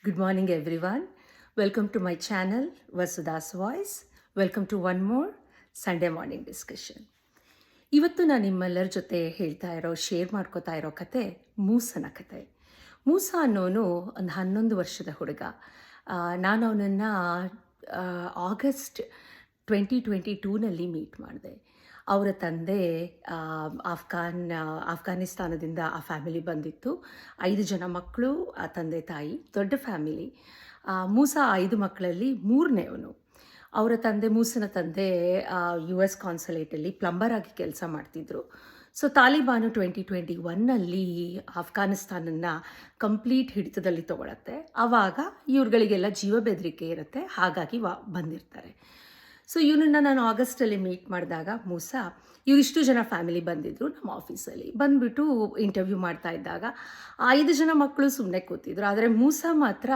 Good morning, everyone. Welcome to my channel, Vasudha's Voice. Welcome to one more Sunday morning discussion. ಇವತ್ತು ನಾನು ನಿಮ್ಮೆಲ್ಲರ ಜೊತೆ share ಮಾಡ್ಕೋತಾ ಇರೋ ಕತೆ ಮೂಸನ ಕತೆ. ಮೂಸ ಅನ್ನೋನು ಒಂದು 11 ವರ್ಷದ ಹುಡುಗ. ನಾನು ಅವನನ್ನು ಆಗಸ್ಟ್ 2022ನಲ್ಲಿ ಮೀಟ್ ಮಾಡಿದೆ. ಅವರ ತಂದೆ ಆಫ್ಘಾನಿಸ್ತಾನದಿಂದ ಆ ಫ್ಯಾಮಿಲಿ ಬಂದಿತ್ತು. 5 ಜನ ಮಕ್ಕಳು, ಆ ತಂದೆ ತಾಯಿ, ದೊಡ್ಡ ಫ್ಯಾಮಿಲಿ. ಮೂಸ 5 ಮಕ್ಕಳಲ್ಲಿ 3ನೇವನು. ಅವರ ತಂದೆ, ಮೂಸನ ತಂದೆ US ಕಾನ್ಸುಲೇಟಲ್ಲಿ ಪ್ಲಂಬರ್ ಆಗಿ ಕೆಲಸ ಮಾಡ್ತಿದ್ರು. ಸೊ ತಾಲಿಬಾನು 2021ನಲ್ಲಿ ಆಫ್ಘಾನಿಸ್ತಾನನ್ನು ಕಂಪ್ಲೀಟ್ ಹಿಡಿತದಲ್ಲಿ ತೊಗೊಳತ್ತೆ. ಆವಾಗ ಇವ್ರುಗಳಿಗೆಲ್ಲ ಜೀವ ಬೆದರಿಕೆ ಇರುತ್ತೆ, ಹಾಗಾಗಿ ಬಂದಿರ್ತಾರೆ. ಸೊ ಇವನನ್ನು ನಾನು ಆಗಸ್ಟಲ್ಲಿ ಮೀಟ್ ಮಾಡಿದಾಗ ಮೂಸ, ಇವರಿಷ್ಟು ಜನ ಫ್ಯಾಮಿಲಿ ಬಂದಿದ್ದರು ನಮ್ಮ ಆಫೀಸಲ್ಲಿ. ಬಂದುಬಿಟ್ಟು ಇಂಟರ್ವ್ಯೂ ಮಾಡ್ತಾ ಇದ್ದಾಗ 5 ಜನ ಮಕ್ಕಳು ಸುಮ್ಮನೆ ಕೂತಿದ್ರು. ಆದರೆ ಮೂಸ ಮಾತ್ರ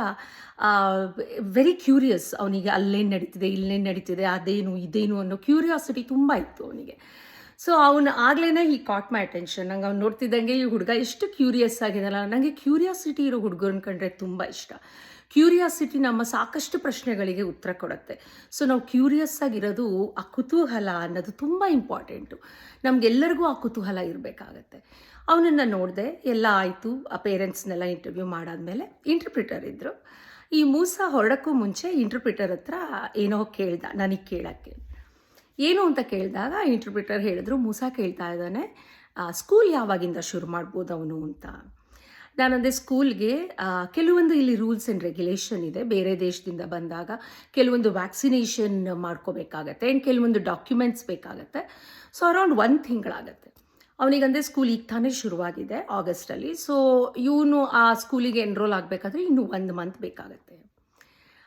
ವೆರಿ ಕ್ಯೂರಿಯಸ್. ಅವನಿಗೆ ಅಲ್ಲೇನು ನಡೀತಿದೆ, ಇಲ್ಲೇನು ನಡೀತಿದೆ, ಅದೇನು ಇದೇನು ಅನ್ನೋ ಕ್ಯೂರಿಯಾಸಿಟಿ ತುಂಬ ಇತ್ತು ಅವನಿಗೆ. ಸೊ ಅವನು ಆಗ್ಲೇ ಈ ಕಾಟ್ ಮೈ ಅಟೆನ್ಷನ್. ನಂಗೆ ಅವ್ನು ನೋಡ್ತಿದ್ದಂಗೆ ಈ ಹುಡುಗ ಎಷ್ಟು ಕ್ಯೂರಿಯಸ್ ಆಗಿದೆಲ್ಲ. ನನಗೆ ಕ್ಯೂರಿಯಾಸಿಟಿ ಇರೋ ಹುಡುಗರನ್ನ ಕಂಡ್ರೆ ತುಂಬ ಇಷ್ಟ. ಕ್ಯೂರಿಯಾಸಿಟಿ ನಮ್ಮ ಸಾಕಷ್ಟು ಪ್ರಶ್ನೆಗಳಿಗೆ ಉತ್ತರ ಕೊಡುತ್ತೆ. ಸೊ ನಾವು ಕ್ಯೂರಿಯಸ್ ಆಗಿರೋದು, ಆ ಕುತೂಹಲ ಅನ್ನೋದು ತುಂಬ ಇಂಪಾರ್ಟೆಂಟು. ನಮಗೆಲ್ಲರಿಗೂ ಆ ಕುತೂಹಲ ಇರಬೇಕಾಗತ್ತೆ. ಅವನನ್ನು ನೋಡಿದೆ, ಎಲ್ಲ ಆಯಿತು. ಆ ಪೇರೆಂಟ್ಸ್ನೆಲ್ಲ ಇಂಟರ್ವ್ಯೂ ಮಾಡಾದ್ಮೇಲೆ ಇಂಟರ್ಪ್ರಿಟರ್ ಇದ್ದರು. ಈ ಮೂಸ ಹೊರಡೋಕ್ಕೂ ಮುಂಚೆ ಇಂಟರ್ಪ್ರಿಟರ್ ಹತ್ರ ಏನೋ ಕೇಳ್ದ, ನನಗೆ ಕೇಳೋಕ್ಕೆ. ಏನು ಅಂತ ಕೇಳಿದಾಗ ಇಂಟರ್ಪ್ರಿಟರ್ ಹೇಳಿದ್ರು, ಮೂಸ ಕೇಳ್ತಾ ಇದ್ದಾನೆ, ಸ್ಕೂಲ್ ಯಾವಾಗಿಂದ ಶುರು ಮಾಡ್ಬೋದು ಅವನು ಅಂತ. ನಾನಂದರೆ ಸ್ಕೂಲ್ಗೆ ಕೆಲವೊಂದು ಇಲ್ಲಿ ರೂಲ್ಸ್ ಆ್ಯಂಡ್ ರೆಗ್ಯುಲೇಷನ್ ಇದೆ. ಬೇರೆ ದೇಶದಿಂದ ಬಂದಾಗ ಕೆಲವೊಂದು ವ್ಯಾಕ್ಸಿನೇಷನ್ ಮಾಡ್ಕೋಬೇಕಾಗತ್ತೆ ಆ್ಯಂಡ್ ಕೆಲವೊಂದು ಡಾಕ್ಯುಮೆಂಟ್ಸ್ ಬೇಕಾಗತ್ತೆ. So around 1 ತಿಂಗಳಾಗತ್ತೆ. ಅವನಿಗಂದರೆ ಸ್ಕೂಲ್ ಈಗ ತಾನೇ ಶುರುವಾಗಿದೆ ಆಗಸ್ಟಲ್ಲಿ. ಸೊ ಇವನು ಆ ಸ್ಕೂಲಿಗೆ ಎನ್ರೋಲ್ ಆಗಬೇಕಾದ್ರೆ ಇನ್ನೂ 1 ಮಂತ್ ಬೇಕಾಗತ್ತೆ.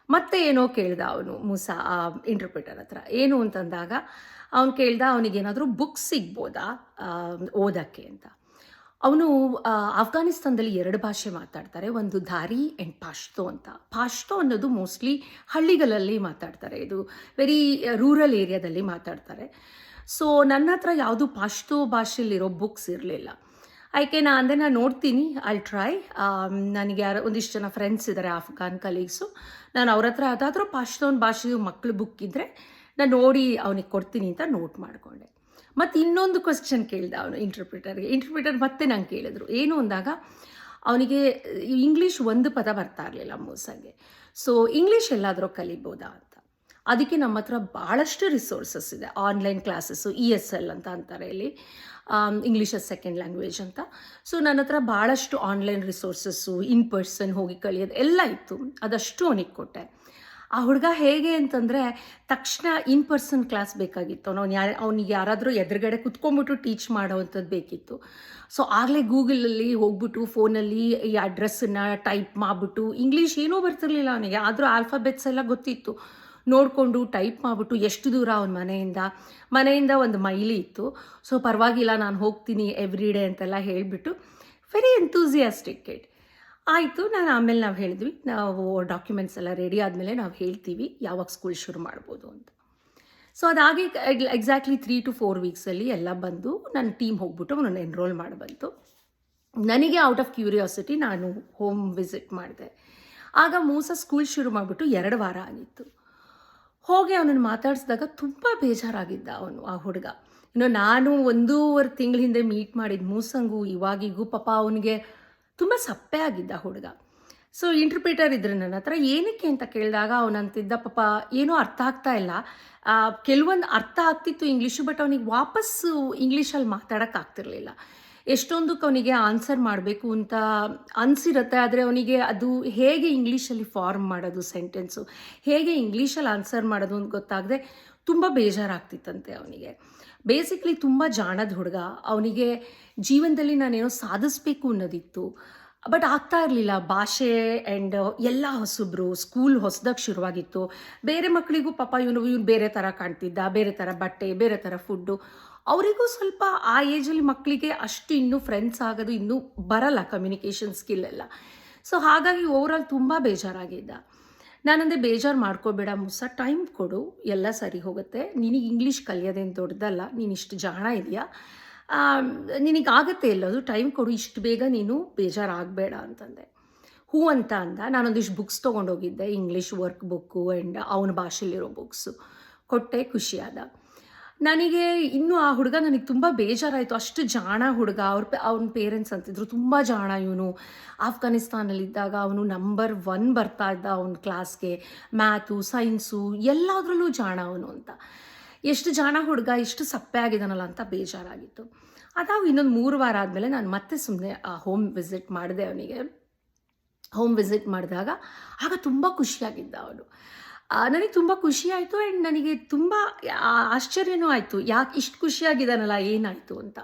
ಮತ್ತೆ ಏನೋ ಕೇಳ್ದ ಅವನು ಮೂಸ ಆ ಇಂಟರ್ಪ್ರಿಟರ್ ಹತ್ರ. ಏನು ಅಂತಂದಾಗ ಅವನು ಕೇಳ್ದ, ಅವನಿಗೇನಾದರೂ ಬುಕ್ಸ್ ಸಿಗ್ಬೋದಾ ಓದೋಕ್ಕೆ ಅಂತ. ಅವನು ಆಫ್ಘಾನಿಸ್ತಾನದಲ್ಲಿ 2 ಭಾಷೆ ಮಾತಾಡ್ತಾರೆ. ಒಂದು ಧಾರಿ ಆ್ಯಂಡ್ ಪಾಶ್ತೋ ಅಂತ. ಪಾಶ್ತೋ ಅನ್ನೋದು ಮೋಸ್ಟ್ಲಿ ಹಳ್ಳಿಗಳಲ್ಲಿ ಮಾತಾಡ್ತಾರೆ. ಇದು ವೆರಿ ರೂರಲ್ ಏರಿಯಾದಲ್ಲಿ ಮಾತಾಡ್ತಾರೆ. ಸೊ ನನ್ನ ಹತ್ರ ಯಾವುದು ಪಾಶ್ತೋ ಭಾಷೆಯಲ್ಲಿರೋ ಬುಕ್ಸ್ ಇರಲಿಲ್ಲ. ನಾನು ನೋಡ್ತೀನಿ, ಐ ಟ್ರೈ. ನನಗೆ ಒಂದಿಷ್ಟು ಜನ ಫ್ರೆಂಡ್ಸ್ ಇದ್ದಾರೆ ಆಫ್ಘಾನ್ ಕಲೀಗ್ಸು. ನಾನು ಅವ್ರ ಹತ್ರ ಯಾವುದಾದ್ರೂ ಪಾಶ್ತೋನ್ ಭಾಷೆಯು ಮಕ್ಕಳು ಬುಕ್ ಇದ್ದರೆ ನಾನು ನೋಡಿ ಅವನಿಗೆ ಕೊಡ್ತೀನಿ ಅಂತ ನೋಟ್ ಮಾಡಿಕೊಂಡೆ. ಮತ್ತು ಇನ್ನೊಂದು ಕ್ವೆಶ್ಚನ್ ಕೇಳಿದೆ ಅವನು ಇಂಟರ್ಪ್ರಿಟರ್ ಮತ್ತೆ ನಂಗೆ ಕೇಳಿದ್ರು. ಏನು ಅಂದಾಗ ಅವನಿಗೆ ಇಂಗ್ಲೀಷ್ ಒಂದು ಪದ ಬರ್ತಾ ಇರಲಿಲ್ಲ ಮೂಸಂಗೆ. ಸೊ ಇಂಗ್ಲೀಷ್ ಎಲ್ಲಾದರೂ ಕಲಿಬೋದಾ ಅಂತ. ಅದಕ್ಕೆ ನಮ್ಮ ಹತ್ರ ಭಾಳಷ್ಟು ರಿಸೋರ್ಸಸ್ ಇದೆ. ಆನ್ಲೈನ್ ಕ್ಲಾಸಸ್ಸು, ESL ಅಂತ ಅಂತಾರೆ ಇಲ್ಲಿ, ಇಂಗ್ಲೀಷ್ ಆಸ್ ಸೆಕೆಂಡ್ ಲ್ಯಾಂಗ್ವೇಜ್ ಅಂತ. ಸೊ ನನ್ನ ಹತ್ರ ಭಾಳಷ್ಟು ಆನ್ಲೈನ್ ರಿಸೋರ್ಸಸ್ಸು, ಇನ್ ಪರ್ಸನ್ ಹೋಗಿ ಕಲಿಯೋದು ಎಲ್ಲ ಇತ್ತು. ಅದಷ್ಟು ಅವನಿಗೆ ಕೊಟ್ಟೆ. ಆ ಹುಡುಗ ಹೇಗೆ ಅಂತಂದರೆ ತಕ್ಷಣ ಇನ್ ಪರ್ಸನ್ ಕ್ಲಾಸ್ ಬೇಕಾಗಿತ್ತು. ಅವ್ನಿಗೆ ಯಾರಾದರೂ ಎದುರುಗಡೆ ಕುತ್ಕೊಂಡ್ಬಿಟ್ಟು ಟೀಚ್ ಮಾಡೋವಂಥದ್ದು ಬೇಕಿತ್ತು. ಸೊ ಆಗಲೇ ಗೂಗಲಲ್ಲಿ ಹೋಗ್ಬಿಟ್ಟು ಫೋನಲ್ಲಿ ಈ ಅಡ್ರೆಸ್ಸನ್ನು ಟೈಪ್ ಮಾಡಿಬಿಟ್ಟು, ಇಂಗ್ಲೀಷ್ ಏನೂ ಬರ್ತಿರ್ಲಿಲ್ಲ ಅವನಿಗೆ, ಆದರೂ ಆಲ್ಫಾಬೆಟ್ಸ್ ಎಲ್ಲ ಗೊತ್ತಿತ್ತು. ನೋಡಿಕೊಂಡು ಟೈಪ್ ಮಾಡಿಬಿಟ್ಟು ಎಷ್ಟು ದೂರ ಅವನ ಮನೆಯಿಂದ 1 ಮೈಲಿ ಇತ್ತು. ಸೊ ಪರವಾಗಿಲ್ಲ, ನಾನು ಹೋಗ್ತೀನಿ ಎವ್ರಿ ಡೇ ಅಂತೆಲ್ಲ ಹೇಳಿಬಿಟ್ಟು ವೆರಿ ಎಂತೂಸಿಯಾಸ್ಟಿಕ್ ಕಿಡ್. ಆಯಿತು. ಆಮೇಲೆ ನಾವು ಹೇಳಿದ್ವಿ, ನಾವು ಡಾಕ್ಯುಮೆಂಟ್ಸ್ ಎಲ್ಲ ರೆಡಿ ಆದಮೇಲೆ ನಾವು ಹೇಳ್ತೀವಿ ಯಾವಾಗ ಸ್ಕೂಲ್ ಶುರು ಮಾಡ್ಬೋದು ಅಂತ. ಸೊ ಅದಾಗಿ ಎಕ್ಸಾಕ್ಟ್ಲಿ 3 to 4 ವೀಕ್ಸಲ್ಲಿ ಎಲ್ಲ ಬಂದು ನನ್ನ ಟೀಮ್ ಹೋಗ್ಬಿಟ್ಟು ಅವನನ್ನು ಎನ್ರೋಲ್ ಮಾಡಿ ಬಂತು. ನನಗೆ ಔಟ್ ಆಫ್ ಕ್ಯೂರಿಯಾಸಿಟಿ ನಾನು ಹೋಮ್ ವಿಸಿಟ್ ಮಾಡಿದೆ. ಆಗ ಮೂಸ ಸ್ಕೂಲ್ ಶುರು ಮಾಡಿಬಿಟ್ಟು 2 ವಾರ ಆಗಿತ್ತು. ಹೋಗಿ ಅವನನ್ನು ಮಾತಾಡಿಸಿದಾಗ ತುಂಬ ಬೇಜಾರಾಗಿದ್ದ ಅವನು, ಆ ಹುಡುಗ. ನಾನು 1.5 ತಿಂಗಳ ಹಿಂದೆ ಮೀಟ್ ಮಾಡಿದ ಮೂಸಂಗೂ ಇವಾಗಿಗೂ ಪಾಪ ಅವನಿಗೆ ತುಂಬ ಸಪ್ಪೆ ಆಗಿದ್ದ ಹುಡುಗ. ಸೊ ಇಂಟರ್ಪ್ರಿಟರ್ ಇದ್ರು ನನ್ನ ಹತ್ರ. ಏನಕ್ಕೆ ಅಂತ ಕೇಳಿದಾಗ ಅವನಂತಿದ್ದ, ಪಾಪ ಏನೂ ಅರ್ಥ ಆಗ್ತಾ ಇಲ್ಲ. ಕೆಲವೊಂದು ಅರ್ಥ ಆಗ್ತಿತ್ತು ಇಂಗ್ಲೀಷು, ಬಟ್ ಅವನಿಗೆ ವಾಪಸ್ಸು ಇಂಗ್ಲೀಷಲ್ಲಿ ಮಾತಾಡೋಕ್ಕಾಗ್ತಿರ್ಲಿಲ್ಲ. ಎಷ್ಟೊಂದಕ್ಕೆ ಅವನಿಗೆ ಆನ್ಸರ್ ಮಾಡಬೇಕು ಅಂತ ಅನಿಸಿರುತ್ತೆ, ಆದರೆ ಅವನಿಗೆ ಅದು ಹೇಗೆ ಇಂಗ್ಲೀಷಲ್ಲಿ ಫಾರ್ಮ್ ಮಾಡೋದು ಸೆಂಟೆನ್ಸು, ಹೇಗೆ ಇಂಗ್ಲೀಷಲ್ಲಿ ಆನ್ಸರ್ ಮಾಡೋದು ಅಂತ ಗೊತ್ತಾಗದೆ ತುಂಬ ಬೇಜಾರಾಗ್ತಿತ್ತಂತೆ ಅವನಿಗೆ. ಬೇಸಿಕ್ಲಿ ತುಂಬ ಜಾಣದ ಹುಡುಗ. ಅವನಿಗೆ ಜೀವನದಲ್ಲಿ ನಾನೇನೋ ಸಾಧಿಸ್ಬೇಕು ಅನ್ನೋದಿತ್ತು, ಬಟ್ ಆಗ್ತಾ ಇರಲಿಲ್ಲ. ಭಾಷೆ ಆ್ಯಂಡ್ ಎಲ್ಲ ಹೊಸಬ್ರು, ಸ್ಕೂಲ್ ಹೊಸದಾಗಿ ಶುರುವಾಗಿತ್ತು. ಬೇರೆ ಮಕ್ಕಳಿಗೂ ಪಾಪ ಇವನು ಬೇರೆ ಥರ ಕಾಣ್ತಿದ್ದ, ಬೇರೆ ಥರ ಬಟ್ಟೆ, ಬೇರೆ ಥರ ಫುಡ್ಡು. ಅವರಿಗೂ ಸ್ವಲ್ಪ ಆ ಏಜಲ್ಲಿ ಮಕ್ಕಳಿಗೆ ಅಷ್ಟು ಇನ್ನೂ ಫ್ರೆಂಡ್ಸ್ ಆಗೋದು ಇನ್ನೂ ಬರಲ್ಲ, ಕಮ್ಯುನಿಕೇಷನ್ ಸ್ಕಿಲ್ ಎಲ್ಲ. ಸೊ ಹಾಗಾಗಿ ಓವರಾಲ್ ತುಂಬ ಬೇಜಾರಾಗಿದ್ದ. ನಾನಂದರೆ ಬೇಜಾರು ಮಾಡ್ಕೋಬೇಡ ಮೂಸ, ಟೈಮ್ ಕೊಡು, ಎಲ್ಲ ಸರಿ ಹೋಗುತ್ತೆ. ನಿನಗೆ ಇಂಗ್ಲೀಷ್ ಕಲಿಯೋದೇನು ದೊಡ್ಡದಲ್ಲ, ನೀನು ಇಷ್ಟು ಜಾಣ ಇದೆಯಾ, ನಿನಗಾಗತ್ತೆ ಎಲ್ಲದು, ಟೈಮ್ ಕೊಡು, ಇಷ್ಟು ಬೇಗ ನೀನು ಬೇಜಾರಾಗಬೇಡ ಅಂತಂದೆ. ಹೂ ಅಂತ ಅಂದ. ನಾನೊಂದಿಷ್ಟು ಬುಕ್ಸ್ ತೊಗೊಂಡೋಗಿದ್ದೆ, ಇಂಗ್ಲೀಷ್ ವರ್ಕ್ ಬುಕ್ಕು ಆ್ಯಂಡ್ ಅವನ ಭಾಷೆಯಲ್ಲಿರೋ ಬುಕ್ಸು ಕೊಟ್ಟೆ. ಖುಷಿಯಾದ. ನನಗೆ ಇನ್ನೂ ಆ ಹುಡುಗ ನನಗೆ ತುಂಬ ಬೇಜಾರಾಯಿತು. ಅಷ್ಟು ಜಾಣ ಹುಡುಗ. ಅವ್ನ ಪೇರೆಂಟ್ಸ್ ಅಂತಿದ್ರು ತುಂಬ ಜಾಣ ಇವನು. ಆಫ್ಘಾನಿಸ್ತಾನಲ್ಲಿದ್ದಾಗ ಅವನು ನಂಬರ್ 1 ಬರ್ತಾ ಇದ್ದ ಅವನ ಕ್ಲಾಸ್ಗೆ. ಮ್ಯಾಥು, ಸೈನ್ಸು ಎಲ್ಲದರಲ್ಲೂ ಜಾಣ ಅವನು ಅಂತ. ಎಷ್ಟು ಜಾಣ ಹುಡುಗ, ಎಷ್ಟು ಸಪ್ಪೆ ಆಗಿದ್ದಾನಲ್ಲ ಅಂತ ಬೇಜಾರಾಗಿತ್ತು. ಅದಾವು ಇನ್ನೊಂದು 3 ವಾರ ಆದಮೇಲೆ ನಾನು ಮತ್ತೆ ಸುಮ್ಮನೆ ಹೋಮ್ ವಿಸಿಟ್ ಮಾಡಿದೆ ಅವನಿಗೆ. ಹೋಮ್ ವಿಸಿಟ್ ಮಾಡಿದಾಗ ಆಗ ತುಂಬ ಖುಷಿಯಾಗಿದ್ದ ಅವನು. ನನಗೆ ತುಂಬ ಖುಷಿ ಆಯಿತು ಆ್ಯಂಡ್ ನನಗೆ ತುಂಬ ಆಶ್ಚರ್ಯನೂ ಆಯಿತು, ಯಾಕೆ ಇಷ್ಟು ಖುಷಿಯಾಗಿದ್ದಾನಲ್ಲ, ಏನಾಯಿತು ಅಂತ.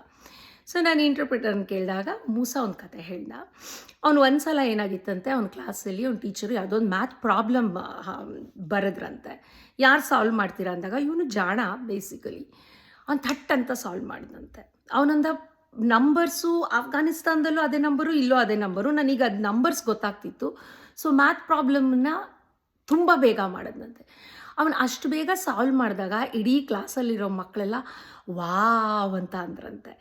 ಸೊ ನಾನು ಇಂಟರ್ಪ್ರಿಟರ್ನ ಕೇಳಿದಾಗ ಮೂಸ ಒಂದು ಕತೆ ಹೇಳ್ದ. ಅವನು ಒಂದು ಸಲ ಏನಾಗಿತ್ತಂತೆ, ಅವ್ನ ಕ್ಲಾಸಲ್ಲಿ ಅವ್ನ ಟೀಚರು ಯಾವುದೋ ಒಂದು ಮ್ಯಾಥ್ ಪ್ರಾಬ್ಲಮ್ ಬರೆದ್ರಂತೆ. ಯಾರು ಸಾಲ್ವ್ ಮಾಡ್ತೀರಾ ಅಂದಾಗ ಇವನು ಜಾಣ ಬೇಸಿಕಲಿ ಅವ್ನು ಥಟ್ ಅಂತ ಸಾಲ್ವ್ ಮಾಡಿದಂತೆ. ಅವನೊಂದ ನಂಬರ್ಸು ಆಫ್ಘಾನಿಸ್ತಾನದಲ್ಲೂ ಅದೇ ನಂಬರು, ಇಲ್ಲೂ ಅದೇ ನಂಬರು. ನನಗೆ ಅದು ನಂಬರ್ಸ್ ಗೊತ್ತಾಗ್ತಿತ್ತು. ಸೊ ಮ್ಯಾಥ್ ಪ್ರಾಬ್ಲಮ್ನ ತುಂಬ ಬೇಗ ಮಾಡಿದ್ನಂತೆ. ಅವನು ಅಷ್ಟು ಬೇಗ ಸಾಲ್ವ್ ಮಾಡಿದಾಗ ಇಡೀ ಕ್ಲಾಸಲ್ಲಿರೋ ಮಕ್ಕಳೆಲ್ಲ ವಾವ್ ಅಂತ ಅಂದ್ರಂತೆ.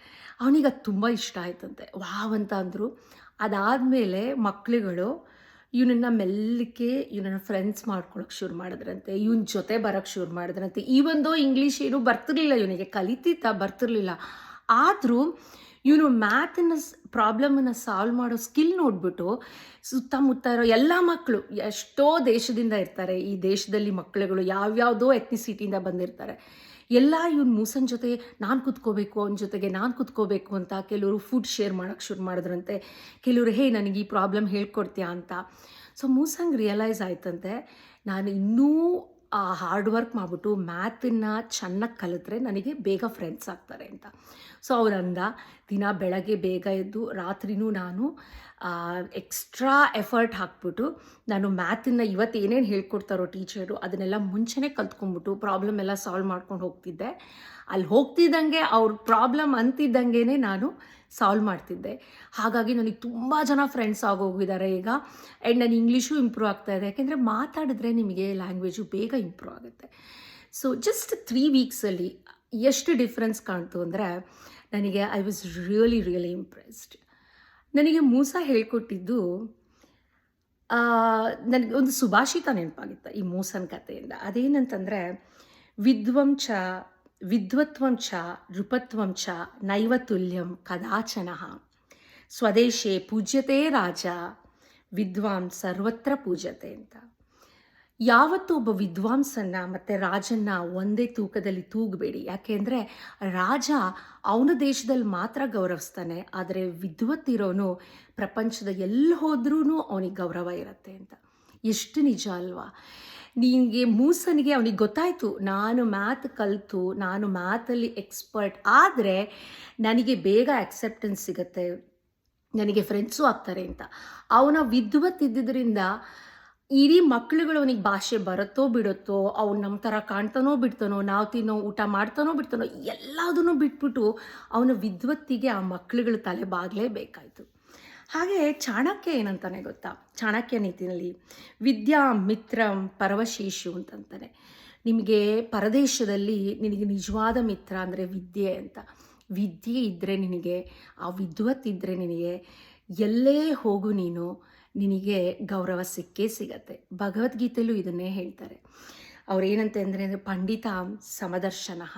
ಅವನಿಗೆ ಅದು ತುಂಬ ಇಷ್ಟ ಆಯ್ತಂತೆ. ವಾವ್ ಅಂತ ಅಂದರು. ಅದಾದಮೇಲೆ ಮಕ್ಕಳುಗಳು ಇವನನ್ನು ಮೆಲ್ಲಕ್ಕೆ ಇವನನ್ನು ಫ್ರೆಂಡ್ಸ್ ಮಾಡ್ಕೊಳಕ್ಕೆ ಶುರು ಮಾಡಿದ್ರಂತೆ. ಇವನ ಜೊತೆ ಬರೋಕ್ಕೆ ಶುರು ಮಾಡಿದ್ರಂತೆ. ಈವೊಂದು ಇಂಗ್ಲೀಷ್ ಏನೂ ಬರ್ತಿರ್ಲಿಲ್ಲ ಇವನಿಗೆ, ಕಲಿತಿದ್ದ ಬರ್ತಿರ್ಲಿಲ್ಲ. ಆದರೂ ಇವನು ಮ್ಯಾಥನ್ನ ಪ್ರಾಬ್ಲಮನ್ನು ಸಾಲ್ವ್ ಮಾಡೋ ಸ್ಕಿಲ್ ನೋಡಿಬಿಟ್ಟು ಸುತ್ತಮುತ್ತ ಇರೋ ಎಲ್ಲ ಮಕ್ಕಳು, ಎಷ್ಟೋ ದೇಶದಿಂದ ಇರ್ತಾರೆ ಈ ದೇಶದಲ್ಲಿ ಮಕ್ಕಳುಗಳು, ಯಾವ್ಯಾವುದೋ ಎಥ್ನಿಸಿಟಿಯಿಂದ ಬಂದಿರ್ತಾರೆ, ಎಲ್ಲ ಇವನು ಮೂಸನ ಜೊತೆ ನಾನು ಕುತ್ಕೋಬೇಕು, ಅವನ ಜೊತೆಗೆ ನಾನು ಕುತ್ಕೋಬೇಕು ಅಂತ ಕೆಲವರು ಫುಡ್ ಶೇರ್ ಮಾಡೋಕ್ಕೆ ಶುರು ಮಾಡಿದ್ರಂತೆ. ಕೆಲವರು ಹೇ ನನಗೆ ಈ ಪ್ರಾಬ್ಲಮ್ ಹೇಳ್ಕೊಡ್ತೀಯಾ ಅಂತ. ಸೊ ಮೂಸಂಗೆ ರಿಯಲೈಸ್ ಆಯ್ತಂತೆ, ನಾನು ಇನ್ನೂ ಹಾರ್ಡ್ ವರ್ಕ್ ಮಾಡಿಬಿಟ್ಟು ಮ್ಯಾಥನ್ನು ಚೆನ್ನಾಗಿ ಕಲಿತ್ರೆ ನನಗೆ ಬೇಗ ಫ್ರೆಂಡ್ಸ್ ಆಗ್ತಾರೆ ಅಂತ. ಸೊ ಅವರಂದ, ದಿನ ಬೆಳಗ್ಗೆ ಬೇಗ ಎದ್ದು ರಾತ್ರಿನೂ ನಾನು ಎಕ್ಸ್ಟ್ರಾ ಎಫರ್ಟ್ ಹಾಕ್ಬಿಟ್ಟು ನಾನು ಮ್ಯಾಥನ್ನು ಇವತ್ತು ಏನೇನು ಹೇಳ್ಕೊಡ್ತಾರೋ ಟೀಚರು ಅದನ್ನೆಲ್ಲ ಮುಂಚೆನೇ ಕಲ್ತ್ಕೊಂಡ್ಬಿಟ್ಟು ಪ್ರಾಬ್ಲಮ್ ಎಲ್ಲ ಸಾಲ್ವ್ ಮಾಡ್ಕೊಂಡು ಹೋಗ್ತಿದ್ದೆ. ಅಲ್ಲಿ ಹೋಗ್ತಿದ್ದಂಗೆ ಅವ್ರ ಪ್ರಾಬ್ಲಮ್ ಅಂತಿದ್ದಂಗೆ ನಾನು ಸಾಲ್ವ್ ಮಾಡ್ತಿದ್ದೆ. ಹಾಗಾಗಿ ನನಗೆ ತುಂಬ ಜನ ಫ್ರೆಂಡ್ಸ್ ಆಗೋಗಿದ್ದಾರೆ ಈಗ. ಆ್ಯಂಡ್ ನಾನು ಇಂಗ್ಲೀಷು ಇಂಪ್ರೂವ್ ಆಗ್ತಾಯಿದೆ, ಯಾಕೆಂದರೆ ಮಾತಾಡಿದ್ರೆ ನಿಮಗೆ ಲ್ಯಾಂಗ್ವೇಜು ಬೇಗ ಇಂಪ್ರೂವ್ ಆಗುತ್ತೆ. ಸೊ ಜಸ್ಟ್ 3 ವೀಕ್ಸಲ್ಲಿ ಎಷ್ಟು ಡಿಫ್ರೆನ್ಸ್ ಕಾಣ್ತು ಅಂದರೆ ನನಗೆ ಐ ವಾಸ್ ರಿಯಲಿ ಇಂಪ್ರೆಸ್ಡ್. ನನಗೆ ಮೂಸ ಹೇಳ್ಕೊಟ್ಟಿದ್ದು ನನಗೆ ಒಂದು ಸುಭಾಷಿತ ನೆನಪಾಗಿತ್ತು ಈ ಮೂಸನ ಕಥೆಯಿಂದ. ಅದೇನಂತಂದರೆ, ವಿದ್ವತ್ವಂ ಚ ನೃಪತ್ವಂ ಚ ನೈವ ತುಲ್ಯಂ ಕದಾಚನಃ ಸ್ವದೇಶೇ ಪೂಜ್ಯತೆ ರಾಜ ವಿದ್ವಾನ್ ಸರ್ವತ್ರ ಪೂಜ್ಯತೆ ಅಂತ. ಯಾವತ್ತೂ ಒಬ್ಬ ವಿದ್ವಾಂಸನ್ನ ಮತ್ತು ರಾಜನ್ನ ಒಂದೇ ತೂಕದಲ್ಲಿ ತೂಗಬೇಡಿ. ಯಾಕೆಂದರೆ ರಾಜ ಅವನ ದೇಶದಲ್ಲಿ ಮಾತ್ರ ಗೌರವಿಸ್ತಾನೆ, ಆದರೆ ವಿದ್ವತ್ತಿರೋನು ಪ್ರಪಂಚದ ಎಲ್ಲಿ ಹೋದ್ರೂ ಅವನಿಗೆ ಗೌರವ ಇರುತ್ತೆ ಅಂತ. ಎಷ್ಟು ನಿಜ ಅಲ್ವಾ? ನಿನಗೆ ಮೂಸನಿಗೆ ಅವನಿಗೆ ಗೊತ್ತಾಯಿತು, ನಾನು ಮ್ಯಾಥ್ ಕಲಿತು ನಾನು ಮ್ಯಾಥಲ್ಲಿ ಎಕ್ಸ್ಪರ್ಟ್ ಆದರೆ ನನಗೆ ಬೇಗ ಅಕ್ಸೆಪ್ಟೆನ್ಸ್ ಸಿಗುತ್ತೆ, ನನಗೆ ಫ್ರೆಂಡ್ಸು ಆಗ್ತಾರೆ ಅಂತ. ಅವನ ವಿದ್ವತ್ತಿದ್ದರಿಂದ ಇಡೀ ಮಕ್ಕಳುಗಳು ಅವನಿಗೆ ಭಾಷೆ ಬರುತ್ತೋ ಬಿಡುತ್ತೋ, ಅವ್ನು ನಮ್ಮ ಥರ ಕಾಣ್ತಾನೋ ಬಿಡ್ತಾನೋ, ನಾವು ತಿನ್ನೋ ಊಟ ಮಾಡ್ತಾನೋ ಬಿಡ್ತಾನೋ, ಎಲ್ಲದನ್ನೂ ಬಿಟ್ಬಿಟ್ಟು ಅವನ ವಿದ್ವತ್ತಿಗೆ ಆ ಮಕ್ಕಳುಗಳು ತಲೆ ಬಾಗಲೇಬೇಕಾಯಿತು. ಹಾಗೆ ಚಾಣಕ್ಯ ಏನಂತಾನೆ ಗೊತ್ತಾ? ಚಾಣಕ್ಯ ನೀತಿನಲ್ಲಿ ವಿದ್ಯಾ ಮಿತ್ರಂ ಪರವಶೇಷು ಅಂತಂತಾನೆ. ನಿಮಗೆ ಪರದೇಶದಲ್ಲಿ ನಿನಗೆ ನಿಜವಾದ ಮಿತ್ರ ಅಂದರೆ ವಿದ್ಯೆ ಅಂತ. ವಿದ್ಯೆ ಇದ್ದರೆ ನಿನಗೆ, ಆ ವಿದ್ವತ್ತಿದ್ದರೆ ನಿನಗೆ ಎಲ್ಲೇ ಹೋಗು ನೀನು, ನಿನಗೆ ಗೌರವ ಸಿಕ್ಕೇ ಸಿಗತ್ತೆ. ಭಗವದ್ಗೀತೆಯಲ್ಲೂ ಇದನ್ನೇ ಹೇಳ್ತಾರೆ. ಅವ್ರೇನಂತ ಅಂದರೆ ಪಂಡಿತ ಸಮದರ್ಶನಃ.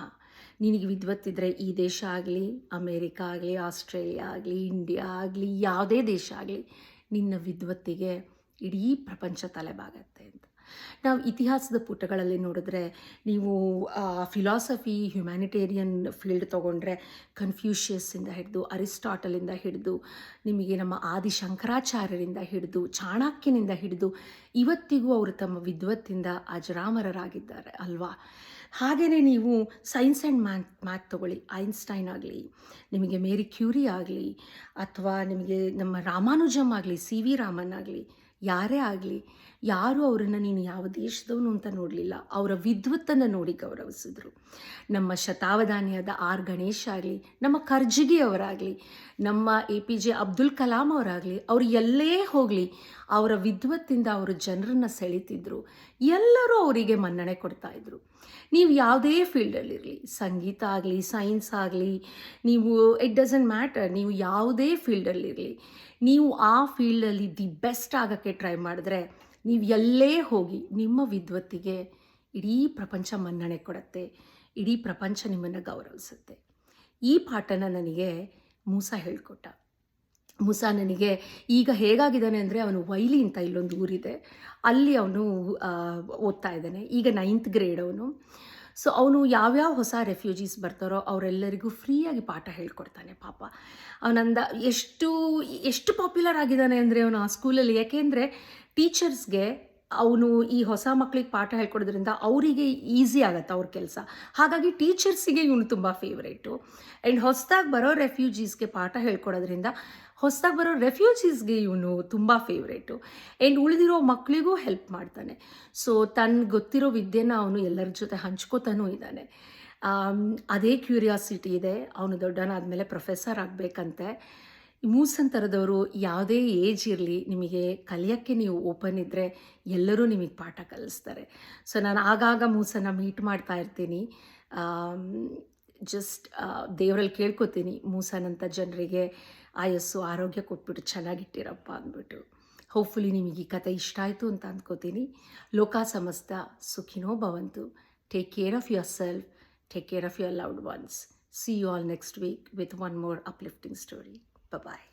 ನಿನಗೆ ವಿದ್ವತ್ತಿದ್ದರೆ ಈ ದೇಶ ಆಗಲಿ, ಅಮೇರಿಕಾ ಆಗಲಿ, ಆಸ್ಟ್ರೇಲಿಯಾ ಆಗಲಿ, ಇಂಡಿಯಾ ಆಗಲಿ, ಯಾವುದೇ ದೇಶ ಆಗಲಿ, ನಿನ್ನ ವಿದ್ವತ್ತಿಗೆ ಇಡೀ ಪ್ರಪಂಚ ತಲೆಬಾಗತ್ತೆ ಅಂತ. ನಾವು ಇತಿಹಾಸದ ಪುಟಗಳಲ್ಲಿ ನೋಡಿದ್ರೆ, ನೀವು ಫಿಲಾಸಫಿ ಹ್ಯುಮ್ಯಾನಿಟೇರಿಯನ್ ಫೀಲ್ಡ್ ತೊಗೊಂಡ್ರೆ ಕನ್ಫ್ಯೂಷಿಯಸ್ಸಿಂದ ಹಿಡಿದು, ಅರಿಸ್ಟಾಟಲಿಂದ ಹಿಡಿದು, ನಿಮಗೆ ನಮ್ಮ ಆದಿ ಶಂಕರಾಚಾರ್ಯರಿಂದ ಹಿಡಿದು, ಚಾಣಕ್ಯನಿಂದ ಹಿಡಿದು ಇವತ್ತಿಗೂ ಅವರು ತಮ್ಮ ವಿದ್ವತ್ತಿಂದ ಅಜರಾಮರರಾಗಿದ್ದಾರೆ ಅಲ್ವಾ? ಹಾಗೆಯೇ ನೀವು ಸೈನ್ಸ್ ಆ್ಯಂಡ್ ಮ್ಯಾಥ್ ತೊಗೊಳ್ಳಿ. ಐನ್ಸ್ಟೈನ್ ಆಗಲಿ, ನಿಮಗೆ ಮೇರಿ ಕ್ಯೂರಿ ಆಗಲಿ, ಅಥವಾ ನಿಮಗೆ ನಮ್ಮ ರಾಮಾನುಜಮ್ ಆಗಲಿ, ಸಿ ವಿ ರಾಮನ್ ಆಗಲಿ, ಯಾರೇ ಆಗಲಿ, ಯಾರೂ ಅವರನ್ನು ನೀನು ಯಾವ ದೇಶದವನು ಅಂತ ನೋಡಲಿಲ್ಲ, ಅವರ ವಿದ್ವತ್ತನ್ನು ನೋಡಿ ಗೌರವಿಸಿದ್ರು. ನಮ್ಮ ಶತಾವಧಾನಿಯಾದ ಆರ್ ಗಣೇಶ್ ಆಗಲಿ, ನಮ್ಮ ಕರ್ಜಿಗಿ ಅವರಾಗಲಿ, ನಮ್ಮ APJ ಅಬ್ದುಲ್ ಕಲಾಂ ಅವರಾಗಲಿ, ಅವರು ಎಲ್ಲೇ ಹೋಗಲಿ ಅವರ ವಿದ್ವತ್ತಿಂದ ಅವರು ಜನರನ್ನ ಸೆಳೀತಿದ್ರು. ಎಲ್ಲರೂ ಅವರಿಗೆ ಮನ್ನಣೆ ಕೊಡ್ತಾಯಿದ್ರು. ನೀವು ಯಾವುದೇ ಫೀಲ್ಡಲ್ಲಿರಲಿ, ಸಂಗೀತ ಆಗಲಿ, ಸೈನ್ಸ್ ಆಗಲಿ, ನೀವು ಇಟ್ ಡಸಂಟ್ ಮ್ಯಾಟರ್, ನೀವು ಯಾವುದೇ ಫೀಲ್ಡಲ್ಲಿರಲಿ, ನೀವು ಆ ಫೀಲ್ಡಲ್ಲಿ ದಿ ಬೆಸ್ಟ್ ಆಗೋಕ್ಕೆ ಟ್ರೈ ಮಾಡಿದ್ರೆ, ನೀವು ಎಲ್ಲೇ ಹೋಗಿ ನಿಮ್ಮ ವಿದ್ವತ್ತಿಗೆ ಇಡೀ ಪ್ರಪಂಚ ಮನ್ನಣೆ ಕೊಡುತ್ತೆ, ಇಡೀ ಪ್ರಪಂಚ ನಿಮ್ಮನ್ನು ಗೌರವಿಸುತ್ತೆ. ಈ ಪಾಠನ ನನಗೆ ಮೂಸ ಹೇಳ್ಕೊಟ್ಟ. ಮೂಸ ನನಗೆ ಈಗ ಹೇಗಾಗಿದ್ದಾನೆ ಅಂದರೆ, ಅವನು ವೈಲಿ ಅಂತ ಇಲ್ಲೊಂದು ಊರಿದೆ, ಅಲ್ಲಿ ಅವನು ಓದ್ತಾ ಇದ್ದಾನೆ. ಈಗ 9th ಗ್ರೇಡ್ ಅವನು. ಸೊ ಅವನು ಯಾವ್ಯಾವ ಹೊಸ ರೆಫ್ಯೂಜೀಸ್ ಬರ್ತಾರೋ ಅವರೆಲ್ಲರಿಗೂ ಫ್ರೀಯಾಗಿ ಪಾಠ ಹೇಳ್ಕೊಡ್ತಾನೆ ಪಾಪ. ಅವನಂದ ಎಷ್ಟು ಪಾಪ್ಯುಲರ್ ಆಗಿದ್ದಾನೆ ಅಂದರೆ ಅವನು ಆ ಸ್ಕೂಲಲ್ಲಿ. ಯಾಕೆಂದರೆ ಟೀಚರ್ಸ್ಗೆ ಅವನು ಈ ಹೊಸ ಮಕ್ಕಳಿಗೆ ಪಾಠ ಹೇಳ್ಕೊಡೋದ್ರಿಂದ ಅವರಿಗೆ ಈಸಿ ಆಗುತ್ತೆ ಅವ್ರ ಕೆಲಸ. ಹಾಗಾಗಿ ಟೀಚರ್ಸಿಗೆ ಇವನು ತುಂಬ ಫೇವ್ರೇಟು. ಆ್ಯಂಡ್ ಹೊಸದಾಗಿ ಬರೋ ರೆಫ್ಯೂಜೀಸ್ಗೆ ಪಾಠ ಹೇಳ್ಕೊಡೋದ್ರಿಂದ ಹೊಸದಾಗಿ ಬರೋ ರೆಫ್ಯೂಜೀಸ್ಗೆ ಇವನು ತುಂಬ ಫೇವ್ರೇಟು. ಆ್ಯಂಡ್ ಉಳಿದಿರೋ ಮಕ್ಕಳಿಗೂ ಹೆಲ್ಪ್ ಮಾಡ್ತಾನೆ. ಸೊ ತನ್ನ ಗೊತ್ತಿರೋ ವಿದ್ಯೆನ ಅವನು ಎಲ್ಲರ ಜೊತೆ ಹಂಚ್ಕೋತಾನೂ ಇದ್ದಾನೆ. ಅದೇ ಕ್ಯೂರಿಯಾಸಿಟಿ ಇದೆ. ಅವನು ದೊಡ್ಡವನಾದಮೇಲೆ ಪ್ರೊಫೆಸರ್ ಆಗಬೇಕಂತೆ. ಮೂಸನ್ ಥರದವರು ಯಾವುದೇ ಏಜ್ ಇರಲಿ, ನಿಮಗೆ ಕಲಿಯೋಕ್ಕೆ ನೀವು ಓಪನ್ ಇದ್ದರೆ ಎಲ್ಲರೂ ನಿಮಗೆ ಪಾಠ ಕಲಿಸ್ತಾರೆ. ಸೊ ನಾನು ಆಗಾಗ ಮೂಸನ್ನ ಮೀಟ್ ಮಾಡ್ತಾ ಇರ್ತೀನಿ. ಜಸ್ಟ್ ದೇವರಲ್ಲಿ ಕೇಳ್ಕೊತೀನಿ, ಮೂಸನಂಥ ಜನರಿಗೆ ಆಯಸ್ಸು ಆರೋಗ್ಯ ಕೊಟ್ಬಿಟ್ಟು ಚೆನ್ನಾಗಿಟ್ಟಿರಪ್ಪ ಅಂದ್ಬಿಟ್ಟು. ಹೋಪ್ಫುಲಿ ನಿಮಗೆ ಈ ಕತೆ ಇಷ್ಟ ಆಯಿತು ಅಂತ ಅಂದ್ಕೋತೀನಿ. ಲೋಕ ಸಮಸ್ತ ಸುಖಿನೋ ಭವಂತು. Take care of your self, take care of your loved once. See you all next week with one more uplifting story. Bye-bye.